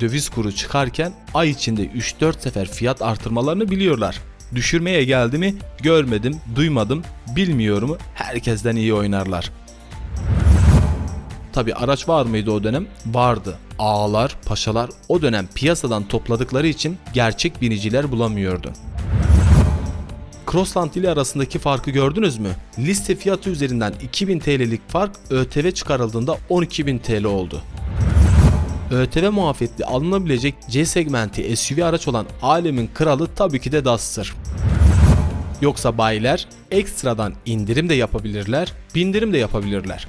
Döviz kuru çıkarken ay içinde 3-4 sefer fiyat artırmalarını biliyorlar. Düşürmeye geldi mi görmedim, duymadım, bilmiyorumu herkesten iyi oynarlar. Tabi araç var mıydı o dönem? Vardı. Ağalar, paşalar o dönem piyasadan topladıkları için gerçek biniciler bulamıyordu. Crossland ile arasındaki farkı gördünüz mü? Liste fiyatı üzerinden 2000 TL'lik fark ÖTV çıkarıldığında 12.000 TL oldu. ÖTV muafiyetli alınabilecek C segmenti SUV araç olan alemin kralı tabii ki de Duster. Yoksa bayiler ekstradan indirim de yapabilirler, bindirim de yapabilirler.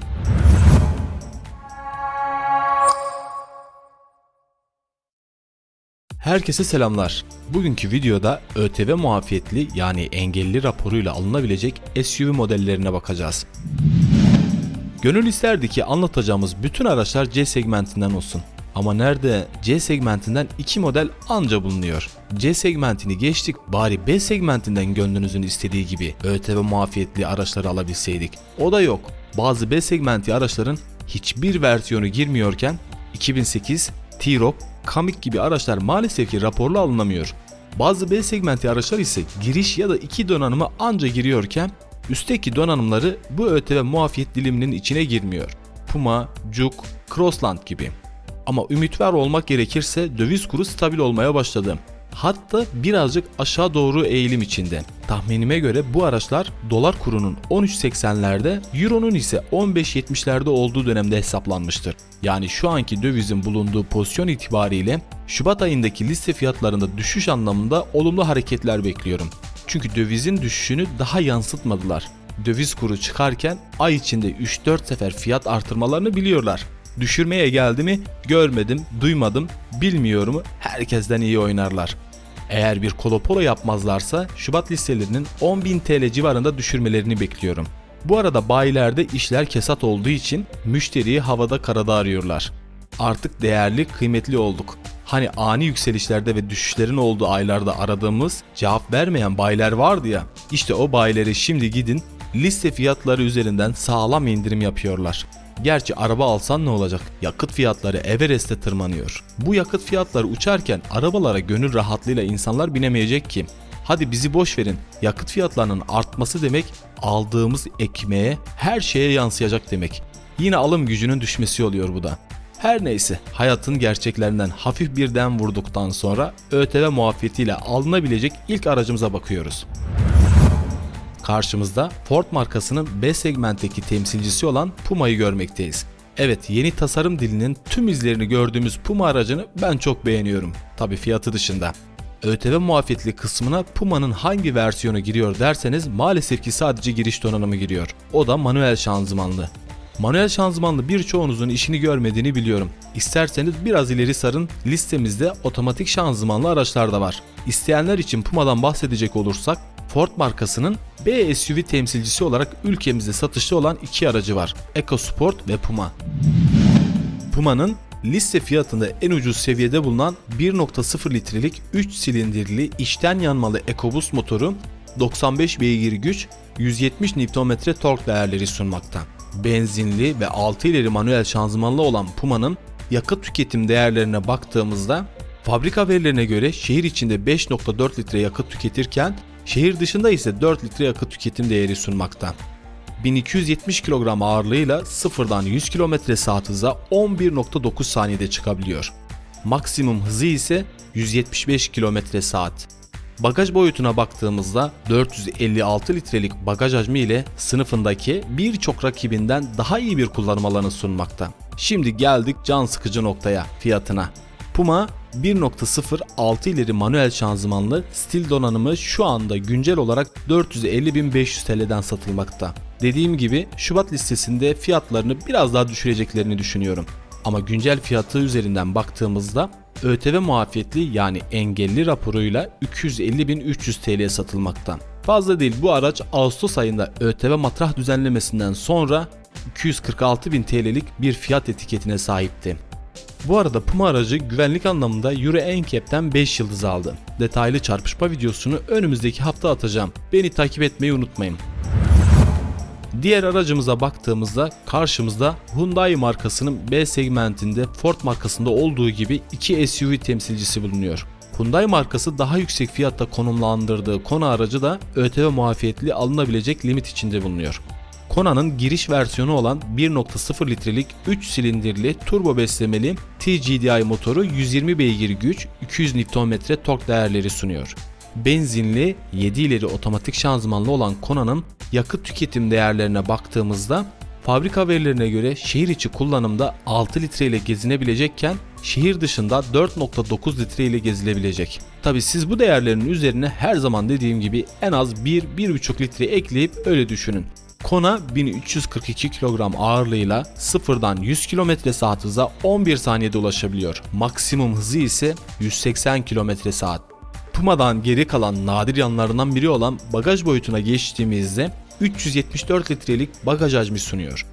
Herkese selamlar. Bugünkü videoda ÖTV muafiyetli yani engelli raporuyla alınabilecek SUV modellerine bakacağız. Gönül isterdi ki anlatacağımız bütün araçlar C segmentinden olsun. Ama nerede? C segmentinden 2 model anca bulunuyor. C segmentini geçtik, bari B segmentinden gönlünüzün istediği gibi ÖTV muafiyetli araçları alabilseydik. O da yok. Bazı B segmenti araçların hiçbir versiyonu girmiyorken 2008, T-Roc, Kamiq gibi araçlar maalesef ki raporlu alınamıyor. Bazı B segmenti araçlar ise giriş ya da 2 donanıma anca giriyorken üstteki donanımları bu ÖTV muafiyet diliminin içine girmiyor. Puma, Juke, Crossland gibi. Ama ümit var olmak gerekirse döviz kuru stabil olmaya başladı. Hatta birazcık aşağı doğru eğilim içinde. Tahminime göre bu araçlar dolar kurunun 13.80'lerde, euronun ise 15.70'lerde olduğu dönemde hesaplanmıştır. Yani şu anki dövizin bulunduğu pozisyon itibariyle Şubat ayındaki liste fiyatlarında düşüş anlamında olumlu hareketler bekliyorum. Çünkü dövizin düşüşünü daha yansıtmadılar. Döviz kuru çıkarken ay içinde 3-4 sefer fiyat artırmalarını biliyorlar. Düşürmeye geldi mi görmedim, duymadım, bilmiyorumu herkesten iyi oynarlar. Eğer bir kolopolo yapmazlarsa Şubat listelerinin 10.000 TL civarında düşürmelerini bekliyorum. Bu arada bayilerde işler kesat olduğu için müşteriyi havada karada arıyorlar. Artık değerli, kıymetli olduk. Hani ani yükselişlerde ve düşüşlerin olduğu aylarda aradığımız, cevap vermeyen bayiler vardı ya, işte o bayilere şimdi gidin, liste fiyatları üzerinden sağlam indirim yapıyorlar. Gerçi araba alsan ne olacak? Yakıt fiyatları Everest'e tırmanıyor. Bu yakıt fiyatları uçarken arabalara gönül rahatlığıyla insanlar binemeyecek ki. Hadi bizi boş verin. Yakıt fiyatlarının artması demek aldığımız ekmeğe, her şeye yansıyacak demek. Yine alım gücünün düşmesi oluyor bu da. Her neyse, hayatın gerçeklerinden hafif bir dem vurduktan sonra ÖTV muafiyetiyle alınabilecek ilk aracımıza bakıyoruz. Karşımızda Ford markasının B segmentteki temsilcisi olan Puma'yı görmekteyiz. Evet, yeni tasarım dilinin tüm izlerini gördüğümüz Puma aracını ben çok beğeniyorum. Tabi fiyatı dışında. ÖTV muafiyetli kısmına Puma'nın hangi versiyonu giriyor derseniz maalesef ki sadece giriş donanımı giriyor. O da manuel şanzımanlı. Manuel şanzımanlı birçoğunuzun işini görmediğini biliyorum. İsterseniz biraz ileri sarın, listemizde otomatik şanzımanlı araçlar da var. İsteyenler için Puma'dan bahsedecek olursak Ford markasının B SUV temsilcisi olarak ülkemizde satışta olan 2 aracı var. EcoSport ve Puma. Puma'nın liste fiyatında en ucuz seviyede bulunan 1.0 litrelik 3 silindirli içten yanmalı EcoBoost motoru 95 beygir güç, 170 Nm tork değerleri sunmakta. Benzinli ve 6 ileri manuel şanzımanlı olan Puma'nın yakıt tüketim değerlerine baktığımızda fabrika verilerine göre şehir içinde 5.4 litre yakıt tüketirken şehir dışında ise 4 litre yakıt tüketim değeri sunmakta. 1270 kilogram ağırlığıyla sıfırdan 100 km/saat hıza 11.9 saniyede çıkabiliyor. Maksimum hızı ise 175 km/saat. Bagaj boyutuna baktığımızda 456 litrelik bagaj hacmi ile sınıfındaki birçok rakibinden daha iyi bir kullanım alanı sunmakta. Şimdi geldik can sıkıcı noktaya, fiyatına. Puma 1.0 6 ileri manuel şanzımanlı stil donanımı şu anda güncel olarak 450.500 TL'den satılmakta. Dediğim gibi Şubat listesinde fiyatlarını biraz daha düşüreceklerini düşünüyorum. Ama güncel fiyatı üzerinden baktığımızda ÖTV muafiyetli yani engelli raporuyla 250.300 TL'ye satılmakta. Fazla değil, bu araç Ağustos ayında ÖTV matrah düzenlemesinden sonra 246.000 TL'lik bir fiyat etiketine sahipti. Bu arada Puma aracı güvenlik anlamında Euro NCAP'ten 5 yıldız aldı. Detaylı çarpışma videosunu önümüzdeki hafta atacağım. Beni takip etmeyi unutmayın. Diğer aracımıza baktığımızda karşımızda Hyundai markasının B segmentinde Ford markasında olduğu gibi iki SUV temsilcisi bulunuyor. Hyundai markası daha yüksek fiyatta konumlandırdığı Kona aracı da ÖTV muafiyetli alınabilecek limit içinde bulunuyor. Kona'nın giriş versiyonu olan 1.0 litrelik 3 silindirli turbo beslemeli TGDI motoru 120 beygir güç, 200 Nm tork değerleri sunuyor. Benzinli 7 ileri otomatik şanzımanlı olan Kona'nın yakıt tüketim değerlerine baktığımızda fabrika verilerine göre şehir içi kullanımda 6 litre ile gezinebilecekken şehir dışında 4.9 litre ile gezilebilecek. Tabi siz bu değerlerin üzerine her zaman dediğim gibi en az 1-1.5 litre ekleyip öyle düşünün. Kona 1342 kilogram ağırlığıyla sıfırdan 100 km/saat hıza 11 saniyede ulaşabiliyor. Maksimum hızı ise 180 km/saat. Puma'dan geri kalan nadir yanlarından biri olan bagaj boyutuna geçtiğimizde 374 litrelik bagaj hacmi sunuyor.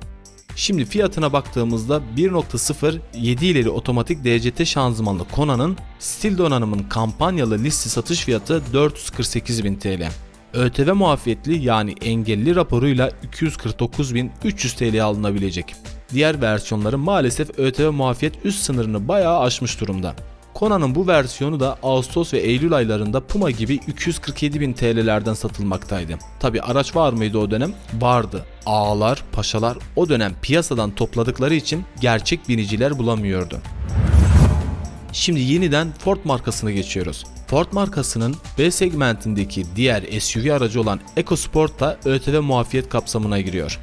Şimdi fiyatına baktığımızda 1.0 7 ileri otomatik DCT şanzımanlı Kona'nın stil donanımın kampanyalı liste satış fiyatı 448.000 TL. ÖTV muafiyetli yani engelli raporuyla 249.300 TL'ye alınabilecek. Diğer versiyonları maalesef ÖTV muafiyet üst sınırını bayağı aşmış durumda. Kona'nın bu versiyonu da Ağustos ve Eylül aylarında Puma gibi 247.000 TL'lerden satılmaktaydı. Tabi araç var mıydı o dönem? Vardı. Ağalar, paşalar o dönem piyasadan topladıkları için gerçek biniciler bulamıyordu. Şimdi yeniden Ford markasına geçiyoruz. Ford markasının B segmentindeki diğer SUV aracı olan EcoSport da ÖTV muafiyet kapsamına giriyor.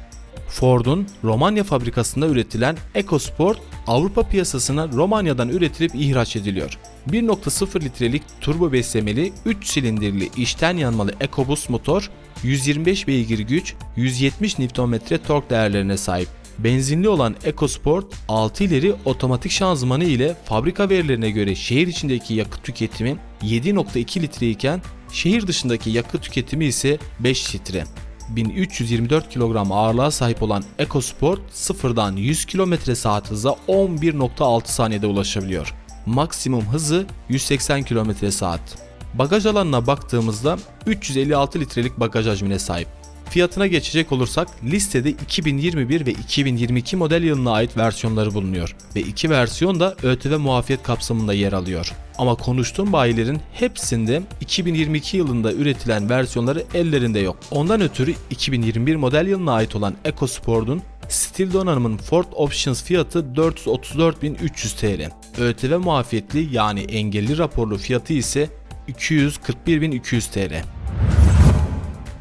Ford'un Romanya fabrikasında üretilen EcoSport Avrupa piyasasına Romanya'dan üretilip ihraç ediliyor. 1.0 litrelik turbo beslemeli 3 silindirli içten yanmalı EcoBoost motor 125 beygir güç, 170 Nm tork değerlerine sahip. Benzinli olan EcoSport 6 ileri otomatik şanzımanı ile fabrika verilerine göre şehir içindeki yakıt tüketimi 7.2 litre iken şehir dışındaki yakıt tüketimi ise 5 litre. 1324 kilogram ağırlığa sahip olan EcoSport sıfırdan 100 km/saat hıza 11.6 saniyede ulaşabiliyor. Maksimum hızı 180 km/saat. Bagaj alanına baktığımızda 356 litrelik bagaj hacmine sahip. Fiyatına geçecek olursak listede 2021 ve 2022 model yılına ait versiyonları bulunuyor ve iki versiyon da ÖTV muafiyet kapsamında yer alıyor. Ama konuştuğum bayilerin hepsinde 2022 yılında üretilen versiyonları ellerinde yok. Ondan ötürü 2021 model yılına ait olan EcoSport'un stil donanımın Ford Options fiyatı 434.300 TL. ÖTV muafiyetli yani engelli raporlu fiyatı ise 241.200 TL.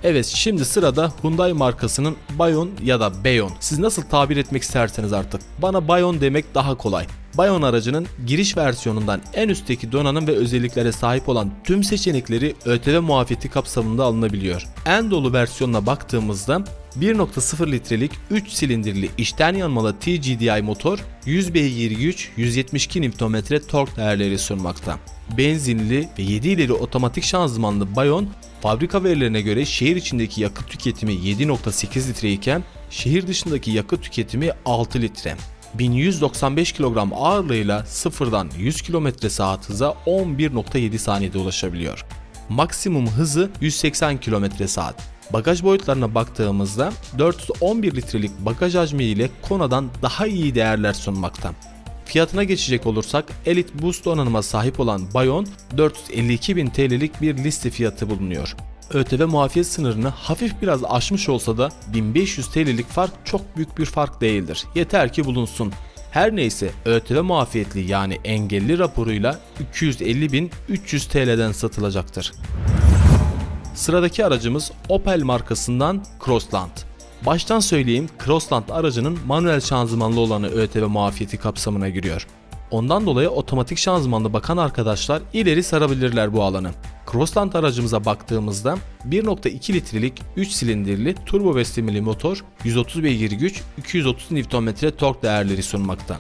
Evet, şimdi sırada Hyundai markasının Bayon ya da Beyon. Siz nasıl tabir etmek isterseniz artık. Bana Bayon demek daha kolay. Bayon aracının giriş versiyonundan en üstteki donanım ve özelliklere sahip olan tüm seçenekleri ÖTV muafiyeti kapsamında alınabiliyor. En dolu versiyonuna baktığımızda 1.0 litrelik 3 silindirli içten yanmalı TGDI motor 100 beygir güç, 172 Nm tork değerleri sunmakta. Benzinli ve 7 ileri otomatik şanzımanlı Bayon fabrika verilerine göre şehir içindeki yakıt tüketimi 7.8 litre iken şehir dışındaki yakıt tüketimi 6 litre. 1195 kilogram ağırlığıyla sıfırdan 100 km/saat hıza 11.7 saniyede ulaşabiliyor. Maksimum hızı 180 km/saat. Bagaj boyutlarına baktığımızda 411 litrelik bagaj hacmi ile Kona'dan daha iyi değerler sunmakta. Fiyatına geçecek olursak Elite Boost donanıma sahip olan Bayon 452.000 TL'lik bir liste fiyatı bulunuyor. ÖTV muafiyet sınırını hafif biraz aşmış olsa da 1500 TL'lik fark çok büyük bir fark değildir. Yeter ki bulunsun. Her neyse ÖTV muafiyetli yani engelli raporuyla 250.300 TL'den satılacaktır. Sıradaki aracımız Opel markasından Crossland. Baştan söyleyeyim, Crossland aracının manuel şanzımanlı olanı ÖTV muafiyeti kapsamına giriyor. Ondan dolayı otomatik şanzımanlı bakan arkadaşlar ileri sarabilirler bu alanı. Crossland aracımıza baktığımızda 1.2 litrelik 3 silindirli turbo beslemeli motor 130 beygir güç, 230 Nm tork değerleri sunmakta.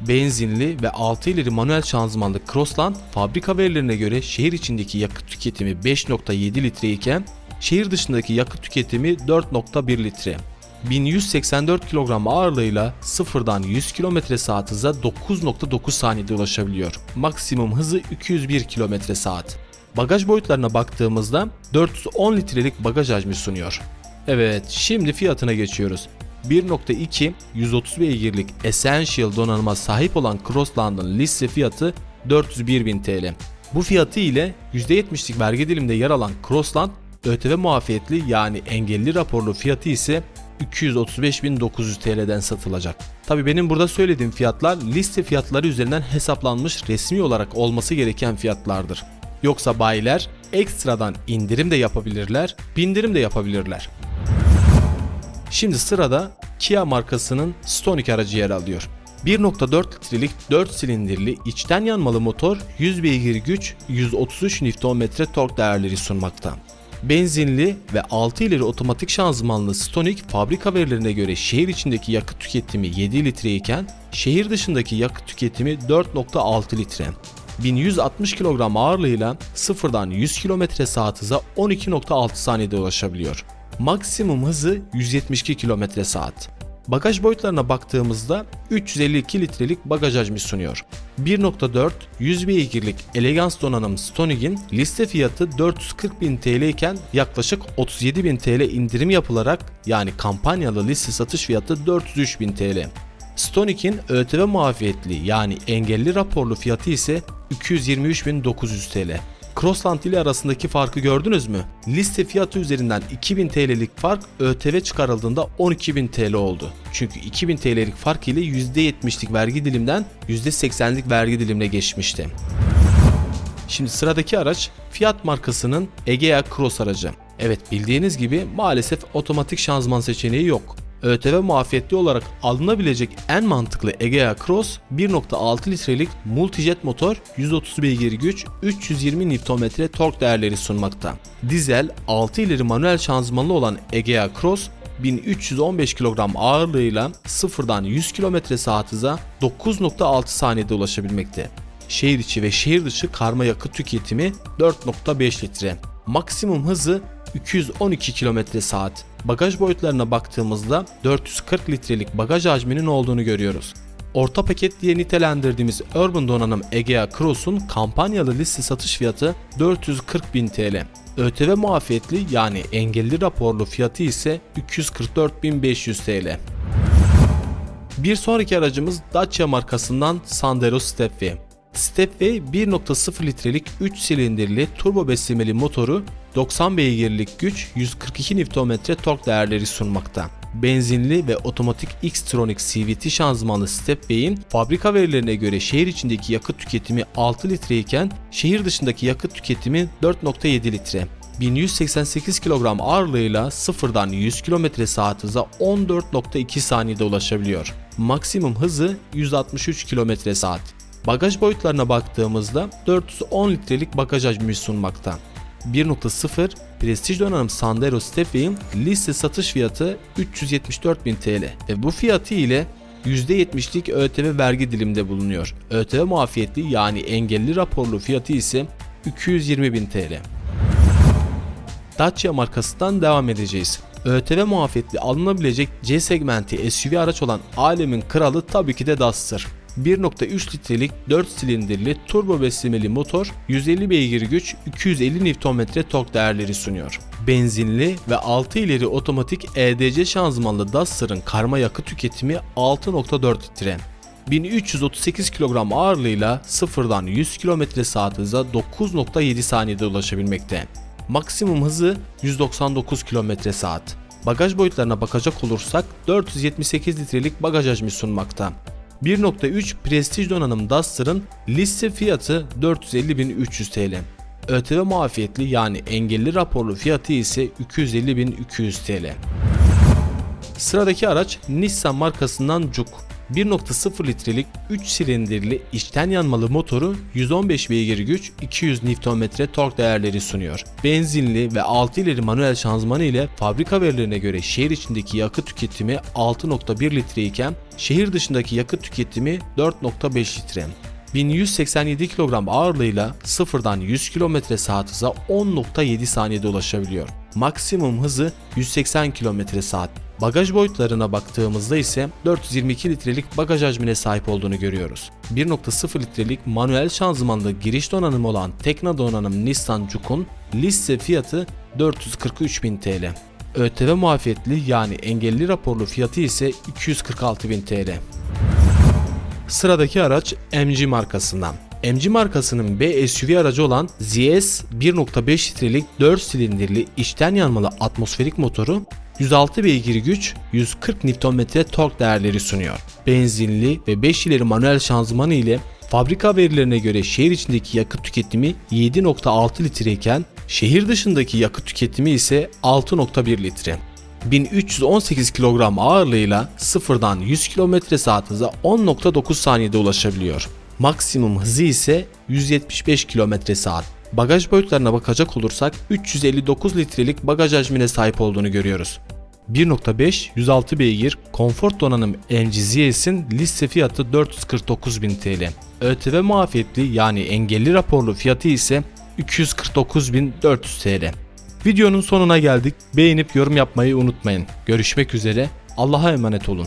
Benzinli ve 6 ileri manuel şanzımanlı Crossland fabrika verilerine göre şehir içindeki yakıt tüketimi 5.7 litre iken şehir dışındaki yakıt tüketimi 4.1 litre. 1184 kilogram ağırlığıyla sıfırdan 100 km/saat hıza 9.9 saniyede ulaşabiliyor. Maksimum hızı 201 km/saat. Bagaj boyutlarına baktığımızda 410 litrelik bagaj hacmi sunuyor. Evet, şimdi fiyatına geçiyoruz. 1.2 130 beygirlik Essential donanıma sahip olan Crossland'ın liste fiyatı 401.000 TL. Bu fiyatı ile %70'lik vergi diliminde yer alan Crossland, ÖTV muafiyetli yani engelli raporlu fiyatı ise 235.900 TL'den satılacak. Tabi benim burada söylediğim fiyatlar liste fiyatları üzerinden hesaplanmış resmi olarak olması gereken fiyatlardır. Yoksa bayiler ekstradan indirim de yapabilirler, bindirim de yapabilirler. Şimdi sırada Kia markasının Stonic aracı yer alıyor. 1.4 litrelik 4 silindirli içten yanmalı motor 100 beygir güç 133 Nm tork değerleri sunmakta. Benzinli ve 6 ileri otomatik şanzımanlı Stonic fabrika verilerine göre şehir içindeki yakıt tüketimi 7 litre iken şehir dışındaki yakıt tüketimi 4.6 litre. 1160 kilogram ağırlığıyla sıfırdan 100 km/saat hıza 12.6 saniyede ulaşabiliyor. Maksimum hızı 172 km/saat. Bagaj boyutlarına baktığımızda 352 litrelik bagaj hacmi sunuyor. 1.4 100 beygirlik Elegance donanım Stonic'in liste fiyatı 440.000 TL iken yaklaşık 37.000 TL indirim yapılarak yani kampanyalı liste satış fiyatı 403.000 TL. Stonic'in ÖTV muafiyetli yani engelli raporlu fiyatı ise 223.900 TL. Crossland ile arasındaki farkı gördünüz mü? Liste fiyatı üzerinden 2000 TL'lik fark ÖTV çıkarıldığında 12.000 TL oldu. Çünkü 2000 TL'lik fark ile %70'lik vergi dilimden %80'lik vergi dilimine geçmişti. Şimdi sıradaki araç Fiat markasının Egea Cross aracı. Evet, bildiğiniz gibi maalesef otomatik şanzıman seçeneği yok. ÖTV muafiyetli olarak alınabilecek en mantıklı Egea Cross 1.6 litrelik multijet motor 130 beygir güç 320 Nm tork değerleri sunmakta. Dizel 6 ileri manuel şanzımanlı olan Egea Cross 1315 kilogram ağırlığıyla sıfırdan 100 km/saat hıza 9.6 saniyede ulaşabilmekte. Şehir içi ve şehir dışı karma yakıt tüketimi 4.5 litre. Maksimum hızı 212 km/saat. Bagaj boyutlarına baktığımızda 440 litrelik bagaj hacminin olduğunu görüyoruz. Orta paket diye nitelendirdiğimiz Urban donanım Egea Cross'un kampanyalı liste satış fiyatı 440.000 TL. ÖTV muafiyetli yani engelli raporlu fiyatı ise 244.500 TL. Bir sonraki aracımız Dacia markasından Sandero Stepway. Stepway 1.0 litrelik 3 silindirli turbo beslemeli motoru 90 beygirlik güç 142 Nm tork değerleri sunmakta. Benzinli ve otomatik Xtronic CVT şanzımanlı Stepway'in fabrika verilerine göre şehir içindeki yakıt tüketimi 6 litre iken şehir dışındaki yakıt tüketimi 4.7 litre. 1188 kilogram ağırlığıyla sıfırdan 100 km/saat hıza 14.2 saniyede ulaşabiliyor. Maksimum hızı 163 km/saat. Bagaj boyutlarına baktığımızda 410 litrelik bagaj hacmi sunmakta. 1.0 prestij donanım Sandero Stepway'in liste satış fiyatı 374.000 TL ve bu fiyatı ile %70'lik ÖTV vergi diliminde bulunuyor. ÖTV muafiyetli yani engelli raporlu fiyatı ise 220.000 TL. Dacia markasından devam edeceğiz. ÖTV muafiyetli alınabilecek C segmenti SUV araç olan alemin kralı tabii ki de Duster. 1.3 litrelik 4 silindirli turbo beslemeli motor 150 beygir güç 250 Nm tork değerleri sunuyor. Benzinli ve 6 ileri otomatik EDC şanzımanlı Duster'ın karma yakıt tüketimi 6.4 litre. 1338 kilogram ağırlığıyla sıfırdan 100 km/saat hıza 9.7 saniyede ulaşabilmekte. Maksimum hızı 199 km/saat. Bagaj boyutlarına bakacak olursak 478 litrelik bagaj hacmi sunmakta. 1.3 prestij donanım Duster'ın liste fiyatı 450.300 TL. ÖTV muafiyetli yani engelli raporlu fiyatı ise 250.200 TL. Sıradaki araç Nissan markasından Juke. 1.0 litrelik 3 silindirli içten yanmalı motoru 115 beygir güç 200 Nm tork değerleri sunuyor. Benzinli ve 6 ileri manuel şanzımanı ile fabrika verilerine göre şehir içindeki yakıt tüketimi 6.1 litre iken şehir dışındaki yakıt tüketimi 4.5 litre. 1187 kilogram ağırlığıyla sıfırdan 100 km/saat hıza 10.7 saniyede ulaşabiliyor. Maksimum hızı 180 km/saat. Bagaj boyutlarına baktığımızda ise 422 litrelik bagaj hacmine sahip olduğunu görüyoruz. 1.0 litrelik manuel şanzımanlı giriş donanımı olan Tekna donanım Nissan Juke'un liste fiyatı 443.000 TL. ÖTV muafiyetli yani engelli raporlu fiyatı ise 246.000 TL. Sıradaki araç MG markasından. MG markasının B SUV aracı olan ZS 1.5 litrelik 4 silindirli içten yanmalı atmosferik motoru 106 beygir güç, 140 Nm tork değerleri sunuyor. Benzinli ve 5 ileri manuel şanzımanı ile fabrika verilerine göre şehir içindeki yakıt tüketimi 7.6 litreyken şehir dışındaki yakıt tüketimi ise 6.1 litre. 1318 kilogram ağırlığıyla sıfırdan 100 km/s hıza 10.9 saniyede ulaşabiliyor. Maksimum hızı ise 175 km/s. Bagaj boyutlarına bakacak olursak 359 litrelik bagaj hacmine sahip olduğunu görüyoruz. 1.5 106 beygir Comfort donanım MG ZS'in liste fiyatı 449.000 TL. ÖTV muafiyetli yani engelli raporlu fiyatı ise 249.400 TL. Videonun sonuna geldik. Beğenip yorum yapmayı unutmayın. Görüşmek üzere. Allah'a emanet olun.